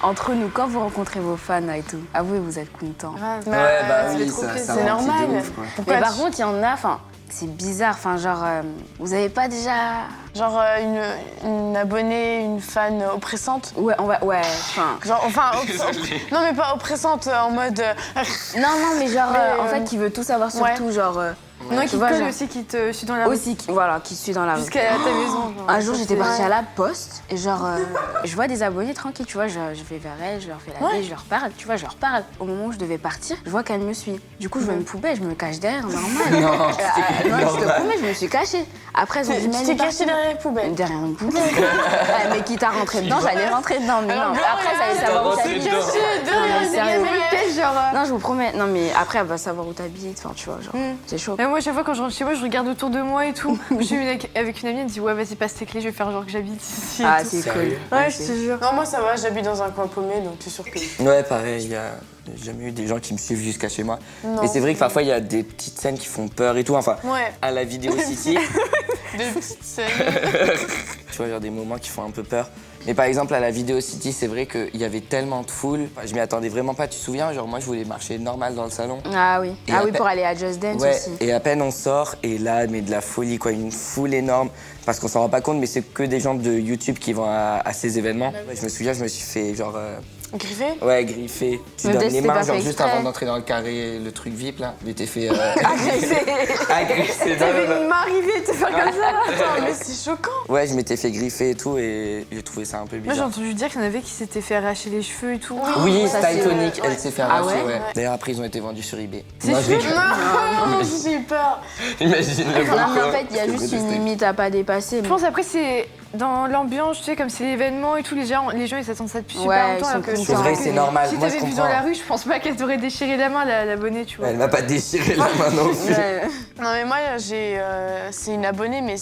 Entre nous, quand vous rencontrez vos fans et tout, avouez, vous êtes contents. Ouais, bah oui, c'est normal. Mais par contre, il y en a, enfin, c'est bizarre, enfin, genre, vous avez pas déjà... Genre une abonnée, une fan oppressante. Ouais, enfin... Genre, enfin, non mais pas oppressante en mode... Non, mais genre, en fait, qui veut tout savoir sur tout, genre... Non, qui te colle aussi, qui te suit dans la rue. Aussi, voilà, qui suit dans la rue. Jusqu'à ta maison. Un jour, j'étais partie à la poste et genre, je vois des abonnés tranquilles, tu vois, je vais vers elles, je leur fais la bise, je leur parle, tu vois, je leur parle. Au moment où je devais partir, je vois qu'elle me suit. Du coup, je vois une poubelle, je me cache derrière, normal. Non, je te promets, je me suis cachée. Après, elles ont dit, mais Tu t'es cachée derrière les poubelles. Derrière une poubelle. Mais quitte à rentrer dedans, j'allais rentrer dedans. Mais non, après, ça allait savoir où t'habites. Non, je vous promets. Non, mais après, elle va savoir où t'habites. Enfin, tu vois, genre, c'est chaud. Et moi, chaque fois, quand je rentre chez moi, je regarde autour de moi et tout. Je suis avec une amie, elle me dit ouais, vas-y, passe tes clés, je vais faire genre que j'habite ici. Ah, c'est cool. Ouais, je te jure. Non, moi ça va, j'habite dans un coin paumé, donc tu es sûr que... Ouais, pareil, j'ai jamais eu des gens qui me suivent jusqu'à chez moi. Non. Et c'est vrai que parfois, il y a des petites scènes qui font peur et tout. Enfin, Ouais. à la Vidéo City, Des petites scènes. tu vois, il y a des moments qui font un peu peur. Mais par exemple, à la Vidéo City, c'est vrai qu'il y avait tellement de foule. Enfin, je m'y attendais vraiment pas, tu te souviens? Genre, moi, je voulais marcher normal dans le salon. Ah oui. Et Ah oui, après- pour aller à Just Dance Ouais, aussi. et à peine on sort, et là, mais de la folie, quoi, une foule énorme. Parce qu'on s'en rend pas compte, mais c'est que des gens de YouTube qui vont à ces événements. Ouais, je me souviens, je me suis fait genre. Griffé? Ouais, griffé. Tu Mais donnes peut-être les c'était mains, pas genre fait juste exprès. avant d'entrer dans le carré, le truc VIP là. Mais t'es fait. Agressé. Agressé. T'avais une main arrivée de te faire comme ça. Attends, mais c'est choquant. Ouais, je m'étais fait griffer et tout, et j'ai trouvé ça un peu Moi, j'ai bizarre. entendu dire qu'il y en avait qui s'étaient fait arracher les cheveux et tout. Oui, ça, c'est- Style Tonic, elle s'est fait Ah arracher, ouais ouais. D'ailleurs, après, ils ont été vendus sur eBay. C'est Non, je rigole. Non, j'ai eu peur. Imagine le Non, mais en bouquin. fait, il y a juste une limite à pas dépasser. Je pense après, c'est dans l'ambiance, tu sais, comme c'est l'événement et tout, les gens ils s'attendent ça depuis super Ouais, longtemps. ils sont alors que contents. C'est vrai, c'est normal. Si Moi, je t'avais vu comprends. dans la rue, je pense pas qu'elle t'aurait déchiré la main, l'abonnée, tu vois. Elle m'a pas déchiré la main non plus. Ouais. Non mais moi c'est une abonnée mais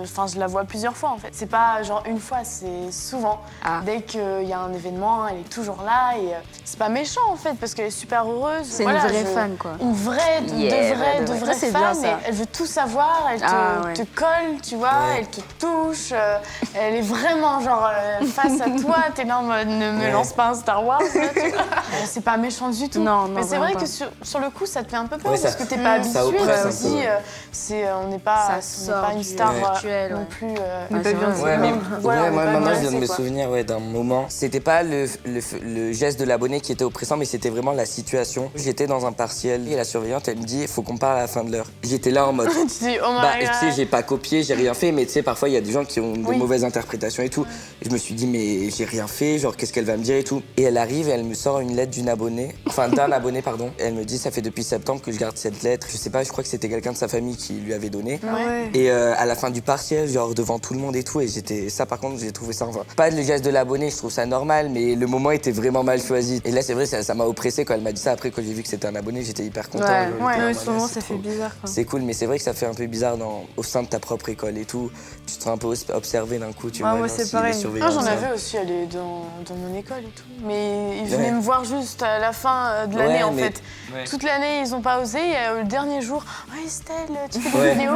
enfin je la vois plusieurs fois en fait. C'est pas genre une fois, c'est souvent. Ah. Dès qu'il y a un événement, elle est toujours là et c'est pas méchant en fait parce qu'elle est super heureuse. C'est une vraie fan, quoi. Une vraie, de Ouais, vraie ça, c'est fan. bien, ça. Et elle veut tout savoir, elle Ah, ouais. te colle, tu vois, Ouais. elle te touche. Elle est vraiment genre face à toi, t'es là en mode ne me lance pas un Star Wars. Là, tu vois. C'est pas méchant du tout. Non, mais c'est vraiment vrai pas. que sur le coup ça te fait un peu peur Ouais, parce ça- que t'es pas ça habitué. oppresse un Aussi, peu. on n'est pas, Ça on n'est pas une sort star du virtuel, non ouais. plus. Ouais, pas c'est bien vrai. Ouais, mais Voilà, ouais, on est moi, pas maintenant, je intéressé, viens de me quoi. souvenir d'un moment. C'était pas le geste de l'abonné qui était oppressant, mais c'était vraiment la situation. J'étais dans un partiel et la surveillante, elle me dit, il faut qu'on parle à la fin de l'heure. J'étais là en mode, Tu dis, oh my bah, God. tu sais, j'ai pas copié, j'ai rien fait, mais tu sais, parfois, il y a des gens qui ont des Oui. mauvaises interprétations et tout. Et je me suis dit, mais j'ai rien fait, genre, qu'est-ce qu'elle va me dire et tout. Et elle arrive et elle me sort une lettre d'une abonnée, enfin, d'un abonné, pardon. Et elle me dit, ça fait depuis septembre que je garde cette lettre. Je sais pas, je crois que c'était quelqu'un de sa famille qui lui avait donné. Ouais. Et à la fin du partiel, genre devant tout le monde et tout, et ça par contre, j'ai trouvé ça, enfin, pas le geste de l'abonné, je trouve ça normal, mais le moment était vraiment mal choisi. Et là, c'est vrai, ça m'a oppressé quand elle m'a dit ça. Après, quand j'ai vu que c'était un abonné, j'étais hyper content. Ouais. J'étais Ouais, en mais mode, ce moment, c'est ça fait trop- bizarre, quoi. C'est cool, mais c'est vrai que ça fait un peu bizarre au sein de ta propre école et tout. Tu te sens un peu observé d'un coup, tu Ouais, vois. moi, genre, c'est si les pareil. surveillants, Ah, j'en ça- avais aussi, elle est dans mon école et tout. Mais ils venaient Ouais. me voir juste à la fin de l'année Ouais, en mais- fait. Ouais. Toute l'année, ils ont pas osé. Et, le dernier jour, oh Estelle, tu fais des Ouais. vidéos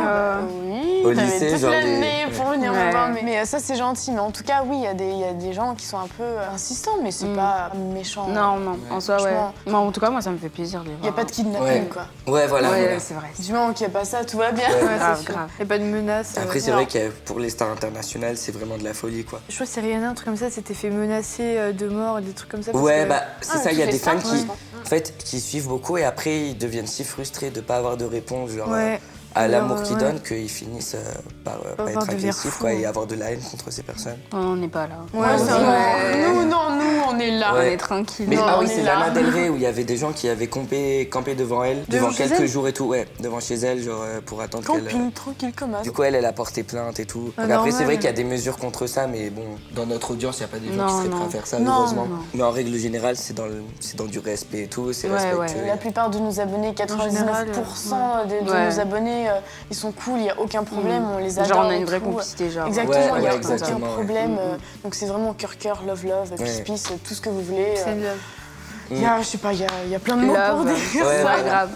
Oui, Au t'avais lycée, toute genre l'année des- pour venir Ouais. me voir. Mais ça, c'est gentil. Mais en tout cas, oui, il y a des gens qui sont un peu insistants, mais c'est pas méchant. Non, en soi, ouais. Franchement. Mais en tout cas, moi, ça me fait plaisir de les voir. Il n'y a pas de kidnapping, Ouais. quoi. Ouais, voilà. Ouais, voilà. c'est vrai. Du moment qu'il n'y a pas ça, tout va bien. Ouais, Grave, c'est sûr. grave. Y a pas de menace. Après, c'est Non. vrai que pour les stars internationales, c'est vraiment de la folie, quoi. Je crois que c'est Rihanna, un truc comme ça, s'était fait menacer de mort et des trucs comme ça. parce Ouais, que- bah, c'est Ah, ça, tu il y a fais des ça, fans toi, qui, je crois. en fait, qui suivent beaucoup et après, ils deviennent si frustrés de pas avoir de réponse, genre, Ouais. à l'amour Alors, qu'ils ouais. donnent, qu'ils finissent par pas Avoir être des vers agressifs, fous, quoi, hein. et avoir de la haine contre ces personnes. On n'est pas là. Ouais, Ouais, c'est c'est vrai. Nous, on est là. On Ouais. est tranquille. Mais Non, ah on oui, est c'est là. Lana Del Rey où il y avait des gens qui avaient campé devant elle, devant chez quelques elle jours et tout, ouais, devant chez elle, genre pour attendre qu'elle. Camping, tranquille comme ça. Du coup, elle a porté plainte et tout. Ah, Donc après, c'est normal. vrai qu'il y a des mesures contre ça, mais bon, dans notre audience, il n'y a pas des gens qui Non, seraient prêts non. à faire ça, Non, heureusement. non. Mais en règle générale, c'est dans du respect et tout, c'est Ouais, respectueux. ouais. La plupart de nos abonnés, 99% de Ouais. nos abonnés, ils sont cool, il n'y a aucun problème, on les adore. Genre, on a et une vraie tout. complicité, genre. Exactement, il Ouais, n'y a ouais, aucun exactement, ouais. problème. Donc c'est vraiment cœur, love, Ouais. peace, tout ce que vous voulez. C'est une love. Il y a, je sais pas, il y a plein de mots pour Love. dire Ouais, ça. Ouais, grave.